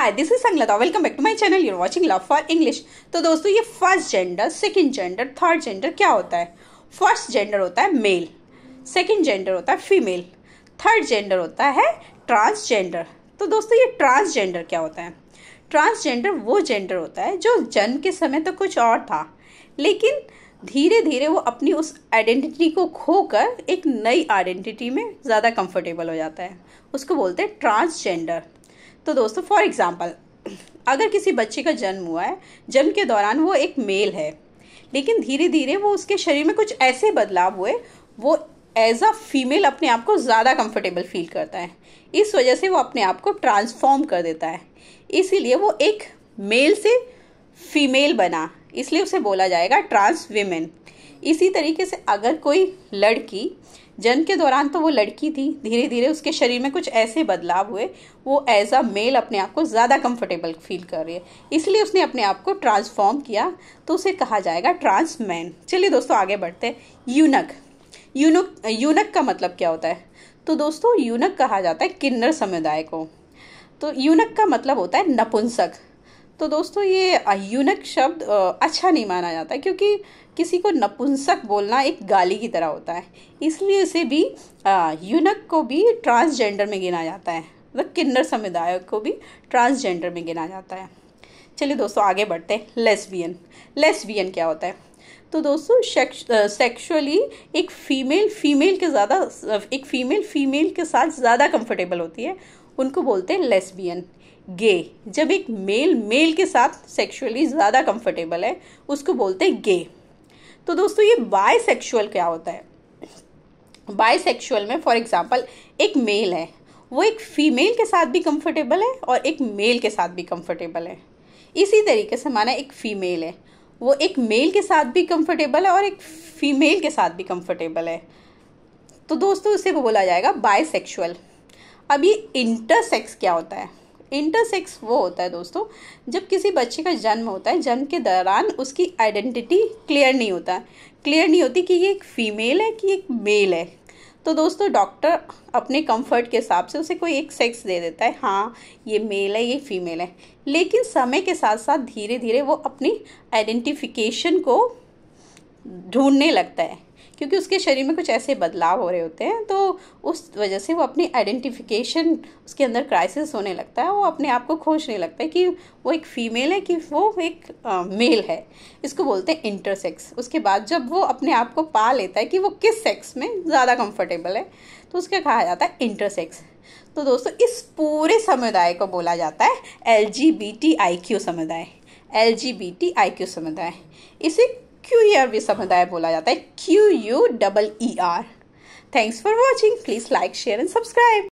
Hi, this is संगलता। Welcome back to my channel. You're watching love for English. तो दोस्तों, ये first gender, second gender, third gender क्या होता है? फर्स्ट जेंडर होता है मेल, सेकंड जेंडर होता है फीमेल, थर्ड जेंडर होता है ट्रांसजेंडर। तो दोस्तों, ये ट्रांसजेंडर क्या होता है? ट्रांसजेंडर वो जेंडर होता है जो जन्म के समय तो कुछ और था, लेकिन धीरे धीरे वो अपनी उस आइडेंटिटी को खोकर एक नई आइडेंटिटी में ज़्यादा कंफर्टेबल हो जाता है। उसको बोलते हैं ट्रांसजेंडर। तो दोस्तों, फॉर एग्जांपल, अगर किसी बच्चे का जन्म हुआ है, जन्म के दौरान वो एक मेल है, लेकिन धीरे धीरे वो उसके शरीर में कुछ ऐसे बदलाव हुए, वो एज अ फीमेल अपने आप को ज़्यादा कंफर्टेबल फील करता है। इस वजह से वो अपने आप को ट्रांसफॉर्म कर देता है, इसीलिए वो एक मेल से फीमेल बना, इसलिए उसे बोला जाएगा ट्रांस वीमेन। इसी तरीके से अगर कोई लड़की, जन्म के दौरान तो वो लड़की थी, धीरे धीरे उसके शरीर में कुछ ऐसे बदलाव हुए, वो एज अ मेल अपने आप को ज़्यादा कंफर्टेबल फील कर रही है, इसलिए उसने अपने आप को ट्रांसफॉर्म किया, तो उसे कहा जाएगा ट्रांस मैन। चलिए दोस्तों, आगे बढ़ते हैं। यूनक का मतलब क्या होता है? तो दोस्तों, यूनक कहा जाता है किन्नर समुदाय को। तो यूनक का मतलब होता है नपुंसक। तो दोस्तों, ये यूनक शब्द अच्छा नहीं माना जाता, क्योंकि किसी को नपुंसक बोलना एक गाली की तरह होता है, इसलिए इसे भी यूनक को भी ट्रांसजेंडर में गिना जाता है, मतलब किन्नर समुदाय को भी ट्रांसजेंडर में गिना जाता है। चलिए दोस्तों, आगे बढ़ते हैं। लेस्बियन क्या होता है? तो दोस्तों, सेक्सुअली एक फीमेल फीमेल के साथ ज़्यादा कंफर्टेबल होती है, उनको बोलते हैं लेस्बियन। गे, जब एक मेल के साथ सेक्सुअली ज़्यादा कंफर्टेबल है, उसको बोलते हैं गे। तो दोस्तों, ये बायसेक्सुअल क्या होता है? बायसेक्सुअल में फॉर एग्जांपल एक मेल है, वो एक फीमेल के साथ भी कंफर्टेबल है और एक मेल के साथ भी कंफर्टेबल है। इसी तरीके से माना एक फीमेल है, वो एक मेल के साथ भी कंफर्टेबल है और एक फीमेल के साथ भी कंफर्टेबल है, तो दोस्तों इसे बोला जाएगा बायसेक्सुअल। अब ये इंटरसेक्स क्या होता है? इंटरसेक्स वो होता है दोस्तों, जब किसी बच्चे का जन्म होता है, जन्म के दौरान उसकी आइडेंटिटी क्लियर नहीं होती कि ये एक फीमेल है कि एक मेल है। तो दोस्तों, डॉक्टर अपने कंफर्ट के हिसाब से उसे कोई एक सेक्स दे देता है, हाँ ये मेल है, ये फीमेल है, लेकिन समय के साथ साथ धीरे धीरे वो अपनी आइडेंटिफिकेशन को ढूंढने लगता है, क्योंकि उसके शरीर में कुछ ऐसे बदलाव हो रहे होते हैं, तो उस वजह से वो अपनी आइडेंटिफिकेशन, उसके अंदर क्राइसिस होने लगता है, वो अपने आप को खोजने लगता है कि वो एक फीमेल है कि वो एक मेल है। इसको बोलते हैं इंटरसेक्स। उसके बाद जब वो अपने आप को पा लेता है कि वो किस सेक्स में ज़्यादा कंफर्टेबल है, तो उसका कहा जाता है इंटरसेक्स। तो दोस्तों, इस पूरे समुदाय को बोला जाता है LGBTIQ समुदाय। इसे QER समुदाय बोला जाता है, QUEER। Thanks for watching. Please like, share and subscribe.